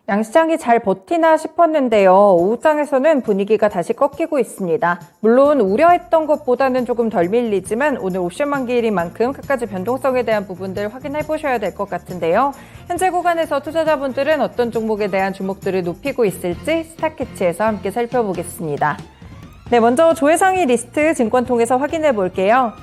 양시장이 잘 버티나 싶었는데요. 오후장에서는 분위기가 다시 꺾이고 있습니다. 물론 우려했던 것보다는 조금 덜 밀리지만 오늘 옵션 만기일인 만큼 끝까지 변동성에 대한 부분들 확인해 보셔야 될 것 같은데요. 현재 구간에서 투자자분들은 어떤 종목에 대한 주목들을 높이고 있을지 스타캐치에서 함께 살펴보겠습니다. 네, 먼저 조회상위 리스트 증권통해서 확인해 볼게요.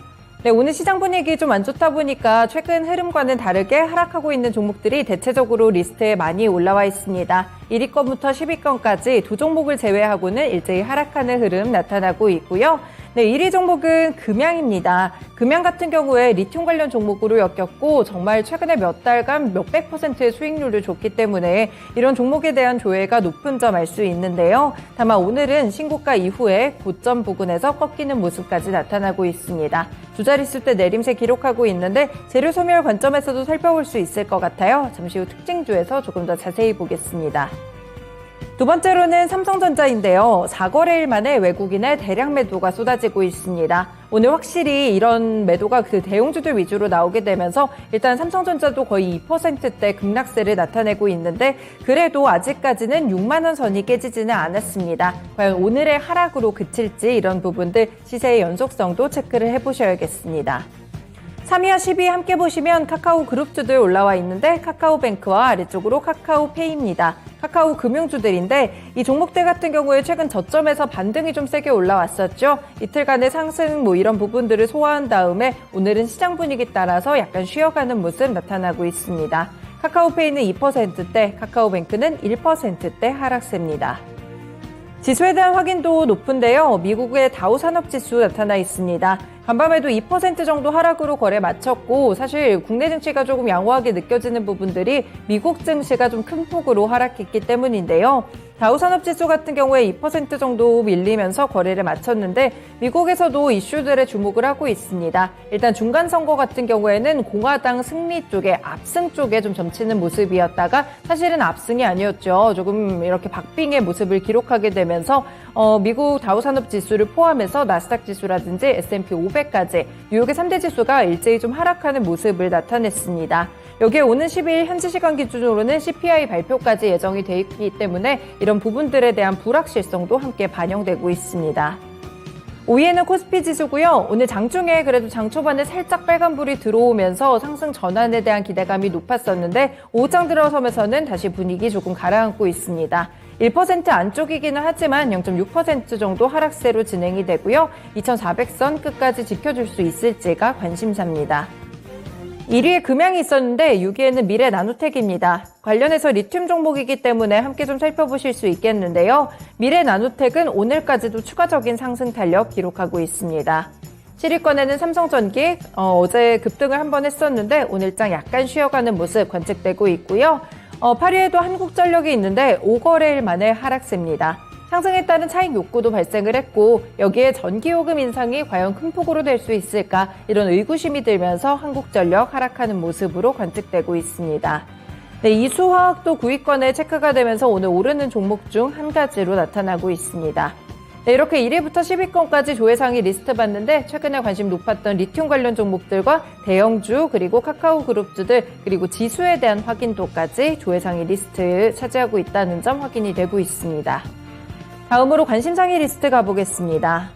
네, 오늘 시장 분위기 좀 안 좋다 보니까 최근 흐름과는 다르게 하락하고 있는 종목들이 대체적으로 리스트에 많이 올라와 있습니다. 1위권부터 10위권까지 두 종목을 제외하고는 일제히 하락하는 흐름 나타나고 있고요. 네, 1위 종목은 금양입니다. 금양 같은 경우에 리튬 관련 종목으로 엮였고 정말 최근에 몇 달간 몇백 %의 수익률을 줬기 때문에 이런 종목에 대한 조회가 높은 점 알 수 있는데요. 다만 오늘은 신고가 이후에 고점 부근에서 꺾이는 모습까지 나타나고 있습니다. 두 자릿수 대 내림세 기록하고 있는데 재료 소멸 관점에서도 살펴볼 수 있을 것 같아요. 잠시 후 특징주에서 조금 더 자세히 보겠습니다. 두 번째로는 삼성전자인데요. 4거래일 만에 외국인의 대량 매도가 쏟아지고 있습니다. 오늘 확실히 이런 매도가 그 대형주들 위주로 나오게 되면서 일단 삼성전자도 거의 2%대 급락세를 나타내고 있는데 그래도 아직까지는 6만 원 선이 깨지지는 않았습니다. 과연 오늘의 하락으로 그칠지 이런 부분들 시세의 연속성도 체크를 해보셔야겠습니다. 3위와 10위 함께 보시면 카카오 그룹주들 올라와 있는데 카카오뱅크와 아래쪽으로 카카오페이입니다. 카카오 금융주들인데 이 종목들 같은 경우에 최근 저점에서 반등이 좀 세게 올라왔었죠. 이틀간의 상승 이런 부분들을 소화한 다음에 오늘은 시장 분위기 따라서 약간 쉬어가는 모습 나타나고 있습니다. 카카오페이는 2%대, 카카오뱅크는 1%대 하락세입니다. 지수에 대한 확인도 높은데요. 미국의 다우산업지수 나타나 있습니다. 간밤에도 2% 정도 하락으로 거래 마쳤고 사실 국내 증시가 조금 양호하게 느껴지는 부분들이 미국 증시가 좀 큰 폭으로 하락했기 때문인데요. 다우산업지수 같은 경우에 2% 정도 밀리면서 거래를 마쳤는데 미국에서도 이슈들에 주목을 하고 있습니다. 일단 중간선거 같은 경우에는 공화당 승리 쪽에 압승 쪽에 좀 점치는 모습이었다가 사실은 압승이 아니었죠. 조금 이렇게 박빙의 모습을 기록하게 되면서 미국 다우산업지수를 포함해서 나스닥 지수라든지 S&P 500까지 뉴욕의 3대 지수가 일제히 좀 하락하는 모습을 나타냈습니다. 여기에 오는 10일 현지 시간 기준으로는 CPI 발표까지 예정이 돼 있기 때문에 이런 부분들에 대한 불확실성도 함께 반영되고 있습니다. 5위에는 코스피 지수고요. 오늘 장중에 그래도 장 초반에 살짝 빨간불이 들어오면서 상승 전환에 대한 기대감이 높았었는데 오후장 들어서면서는 다시 분위기 조금 가라앉고 있습니다. 1% 안쪽이기는 하지만 0.6% 정도 하락세로 진행이 되고요. 2400선 끝까지 지켜줄 수 있을지가 관심사입니다. 1위에 금양이 있었는데 6위에는 미래나노텍입니다. 관련해서 리튬 종목이기 때문에 함께 좀 살펴보실 수 있겠는데요. 미래나노텍은 오늘까지도 추가적인 상승 탄력 기록하고 있습니다. 7위권에는 삼성전기, 어제 급등을 한번 했었는데 오늘장 약간 쉬어가는 모습 관측되고 있고요. 8위에도 한국전력이 있는데 5거래일 만에 하락세입니다. 상승에 따른 차익 욕구도 발생을 했고 여기에 전기요금 인상이 과연 큰 폭으로 될 수 있을까 이런 의구심이 들면서 한국전력 하락하는 모습으로 관측되고 있습니다. 네, 이수화학도 9위권에 체크가 되면서 오늘 오르는 종목 중 한 가지로 나타나고 있습니다. 네, 이렇게 1위부터 10위권까지 조회상위 리스트 봤는데 최근에 관심 높았던 리튬 관련 종목들과 대형주 그리고 카카오 그룹주들 그리고 지수에 대한 확인도까지 조회상위 리스트를 차지하고 있다는 점 확인이 되고 있습니다. 다음으로 관심상위 리스트 가보겠습니다.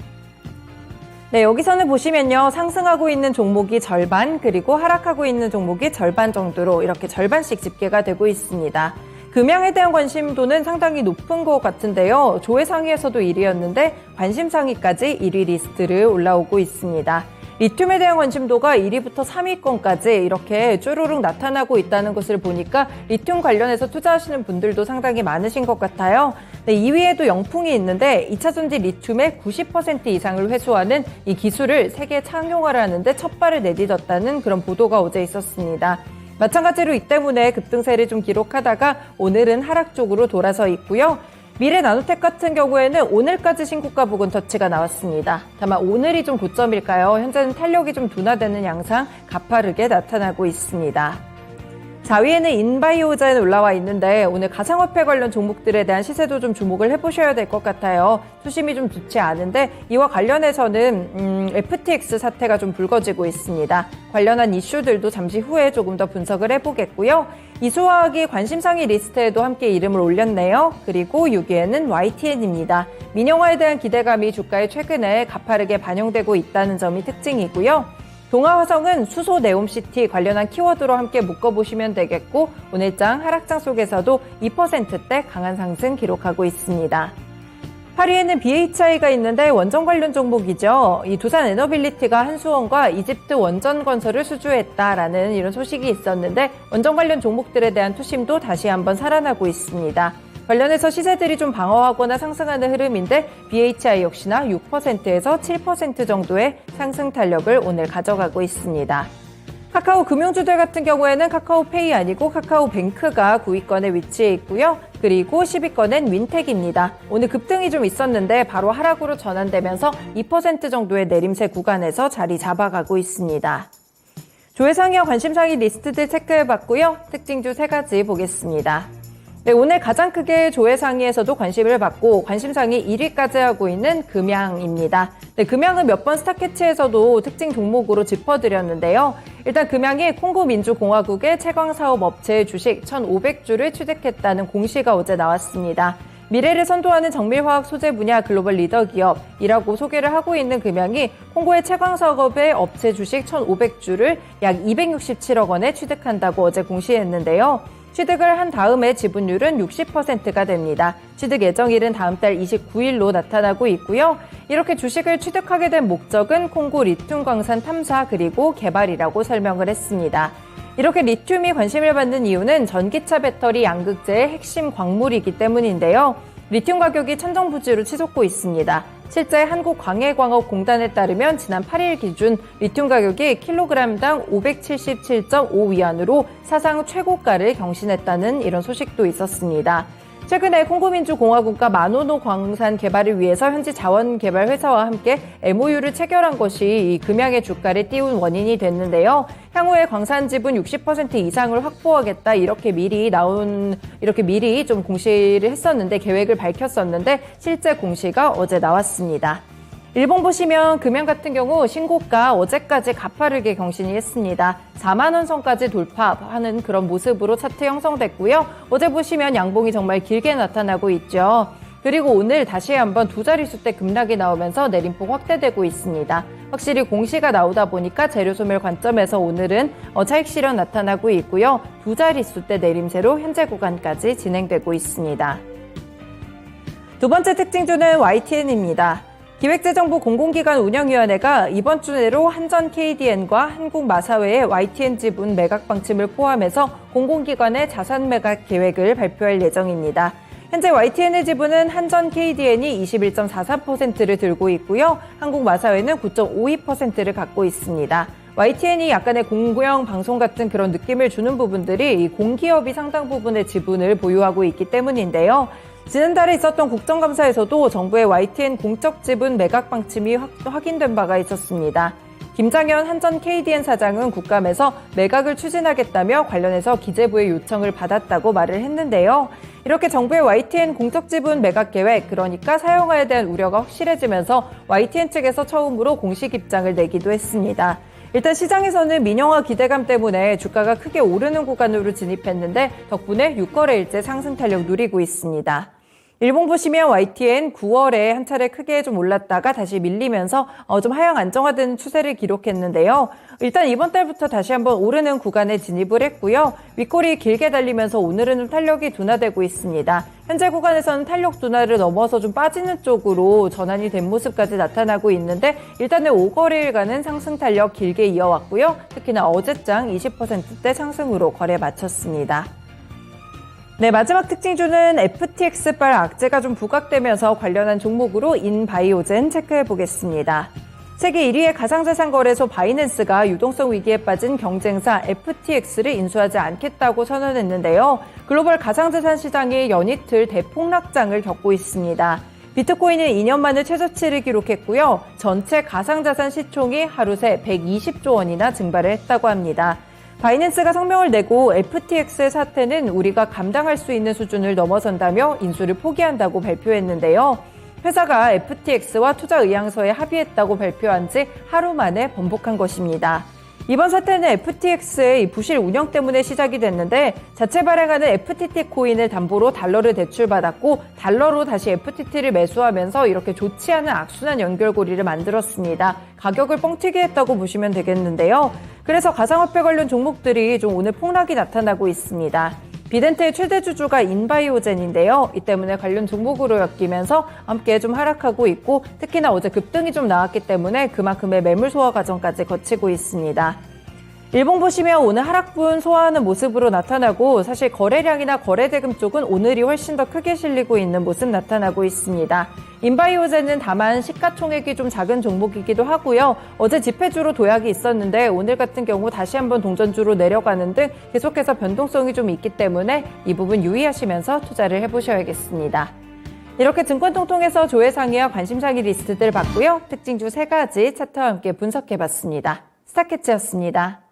네, 여기서는 보시면요. 상승하고 있는 종목이 절반 그리고 하락하고 있는 종목이 절반 정도로 이렇게 절반씩 집계가 되고 있습니다. 금양에 대한 관심도는 상당히 높은 것 같은데요. 조회상위에서도 1위였는데 관심상위까지 1위 리스트를 올라오고 있습니다. 리튬에 대한 관심도가 1위부터 3위권까지 이렇게 쭈루룩 나타나고 있다는 것을 보니까 리튬 관련해서 투자하시는 분들도 상당히 많으신 것 같아요. 네, 2위에도 영풍이 있는데 2차전지 리튬의 90% 이상을 회수하는 이 기술을 세계 상용화하는데 첫 발을 내딛었다는 그런 보도가 어제 있었습니다. 마찬가지로 이 때문에 급등세를 좀 기록하다가 오늘은 하락 쪽으로 돌아서 있고요. 미래나노텍 같은 경우에는 오늘까지 신고가 부근 터치가 나왔습니다. 다만 오늘이 좀 고점일까요? 현재는 탄력이 좀 둔화되는 양상 가파르게 나타나고 있습니다. 4위에는 인바이오젠 올라와 있는데 오늘 가상화폐 관련 종목들에 대한 시세도 좀 주목을 해보셔야 될 것 같아요. 수심이 좀 좋지 않은데 이와 관련해서는 FTX 사태가 좀 불거지고 있습니다. 관련한 이슈들도 잠시 후에 조금 더 분석을 해보겠고요. 이수화학이 관심상위 리스트에도 함께 이름을 올렸네요. 그리고 6위에는 YTN입니다. 민영화에 대한 기대감이 주가에 최근에 가파르게 반영되고 있다는 점이 특징이고요. 동아화성은 수소 네옴시티 관련한 키워드로 함께 묶어보시면 되겠고 오늘장 하락장 속에서도 2%대 강한 상승 기록하고 있습니다. 8위에는 BHI가 있는데 원전 관련 종목이죠. 이 두산 에너빌리티가 한수원과 이집트 원전 건설을 수주했다라는 이런 소식이 있었는데 원전 관련 종목들에 대한 투심도 다시 한번 살아나고 있습니다. 관련해서 시세들이 좀 방어하거나 상승하는 흐름인데 BHI 역시나 6%에서 7% 정도의 상승 탄력을 오늘 가져가고 있습니다. 카카오 금융주들 같은 경우에는 카카오페이 아니고 카카오뱅크가 9위권에 위치해 있고요. 그리고 10위권엔 윈텍입니다. 오늘 급등이 좀 있었는데 바로 하락으로 전환되면서 2% 정도의 내림세 구간에서 자리 잡아가고 있습니다. 조회상위와 관심상위 리스트들 체크해봤고요. 특징주 3가지 보겠습니다. 네, 오늘 가장 크게 조회상위에서도 관심을 받고 관심상위 1위까지 하고 있는 금양입니다. 네, 금양은 몇 번 스타캐치에서도 특징 종목으로 짚어드렸는데요. 일단 금양이 콩고민주공화국의 채광사업업체의 주식 1,500주를 취득했다는 공시가 어제 나왔습니다. 미래를 선도하는 정밀화학 소재 분야 글로벌 리더 기업이라고 소개를 하고 있는 금양이 콩고의 채광사업의 업체 주식 1,500주를 약 267억 원에 취득한다고 어제 공시했는데요. 취득을 한 다음에 지분율은 60%가 됩니다. 취득 예정일은 다음 달 29일로 나타나고 있고요. 이렇게 주식을 취득하게 된 목적은 콩고 리튬 광산 탐사 그리고 개발이라고 설명을 했습니다. 이렇게 리튬이 관심을 받는 이유는 전기차 배터리 양극재의 핵심 광물이기 때문인데요. 리튬 가격이 천정부지로 치솟고 있습니다. 실제 한국광해광업공단에 따르면 지난 8일 기준 리튬 가격이 킬로그램당 577.5위안으로 사상 최고가를 경신했다는 이런 소식도 있었습니다. 최근에 콩고민주공화국과 마노노 광산 개발을 위해서 현지 자원개발 회사와 함께 MOU를 체결한 것이 이 금양의 주가를 띄운 원인이 됐는데요. 향후에 광산 지분 60% 이상을 확보하겠다 이렇게 미리 좀 공시를 했었는데 계획을 밝혔었는데 실제 공시가 어제 나왔습니다. 일봉 보시면 금양 같은 경우 신고가 어제까지 가파르게 경신이 했습니다. 4만 원 선까지 돌파하는 그런 모습으로 차트 형성됐고요. 어제 보시면 양봉이 정말 길게 나타나고 있죠. 그리고 오늘 다시 한번 두 자릿수대 급락이 나오면서 내림폭 확대되고 있습니다. 확실히 공시가 나오다 보니까 재료 소멸 관점에서 오늘은 차익 실현 나타나고 있고요. 두 자릿수대 내림세로 현재 구간까지 진행되고 있습니다. 두 번째 특징주는 YTN입니다. 기획재정부 공공기관 운영위원회가 이번 주 내로 한전 KDN과 한국마사회의 YTN 지분 매각 방침을 포함해서 공공기관의 자산 매각 계획을 발표할 예정입니다. 현재 YTN의 지분은 한전 KDN이 21.43%를 들고 있고요. 한국마사회는 9.52%를 갖고 있습니다. YTN이 약간의 공영 방송 같은 그런 느낌을 주는 부분들이 이 공기업이 상당 부분의 지분을 보유하고 있기 때문인데요. 지난달에 있었던 국정감사에서도 정부의 YTN 공적 지분 매각 방침이 확인된 바가 있었습니다. 김장현 한전 KDN 사장은 국감에서 매각을 추진하겠다며 관련해서 기재부의 요청을 받았다고 말을 했는데요. 이렇게 정부의 YTN 공적 지분 매각 계획, 그러니까 사용화에 대한 우려가 확실해지면서 YTN 측에서 처음으로 공식 입장을 내기도 했습니다. 일단 시장에서는 민영화 기대감 때문에 주가가 크게 오르는 구간으로 진입했는데 덕분에 6거래일째 상승 탄력 누리고 있습니다. 일봉 보시면 YTN 9월에 한 차례 크게 좀 올랐다가 다시 밀리면서 좀 하향 안정화되는 추세를 기록했는데요. 일단 이번 달부터 다시 한번 오르는 구간에 진입을 했고요. 윗골이 길게 달리면서 오늘은 좀 탄력이 둔화되고 있습니다. 현재 구간에서는 탄력 둔화를 넘어서 좀 빠지는 쪽으로 전환이 된 모습까지 나타나고 있는데 일단은 5거래일간은 상승 탄력 길게 이어왔고요. 특히나 어제장 20%대 상승으로 거래 마쳤습니다. 네, 마지막 특징주는 FTX발 악재가 좀 부각되면서 관련한 종목으로 인바이오젠 체크해 보겠습니다. 세계 1위의 가상자산 거래소 바이낸스가 유동성 위기에 빠진 경쟁사 FTX를 인수하지 않겠다고 선언했는데요. 글로벌 가상자산 시장이 연이틀 대폭락장을 겪고 있습니다. 비트코인은 2년 만에 최저치를 기록했고요. 전체 가상자산 시총이 하루 새 120조 원이나 증발을 했다고 합니다. 바이낸스가 성명을 내고 FTX의 사태는 우리가 감당할 수 있는 수준을 넘어선다며 인수를 포기한다고 발표했는데요. 회사가 FTX와 투자 의향서에 합의했다고 발표한 지 하루 만에 번복한 것입니다. 이번 사태는 FTX의 부실 운영 때문에 시작이 됐는데 자체 발행하는 FTT 코인을 담보로 달러를 대출받았고 달러로 다시 FTT를 매수하면서 이렇게 좋지 않은 악순환 연결고리를 만들었습니다. 가격을 뻥튀기 했다고 보시면 되겠는데요. 그래서 가상화폐 관련 종목들이 좀 오늘 폭락이 나타나고 있습니다. 비덴트의 최대 주주가 인바이오젠인데요. 이 때문에 관련 종목으로 엮이면서 함께 좀 하락하고 있고 특히나 어제 급등이 좀 나왔기 때문에 그만큼의 매물 소화 과정까지 거치고 있습니다. 일봉 보시면 오늘 하락분 소화하는 모습으로 나타나고 사실 거래량이나 거래대금 쪽은 오늘이 훨씬 더 크게 실리고 있는 모습 나타나고 있습니다. 인바이오젠은 다만 시가총액이 좀 작은 종목이기도 하고요. 어제 지폐주로 도약이 있었는데 오늘 같은 경우 다시 한번 동전주로 내려가는 등 계속해서 변동성이 좀 있기 때문에 이 부분 유의하시면서 투자를 해보셔야겠습니다. 이렇게 증권통통에서 조회상위와 관심상위 리스트들 봤고요. 특징주 3가지 차트와 함께 분석해봤습니다. 스타캐치였습니다.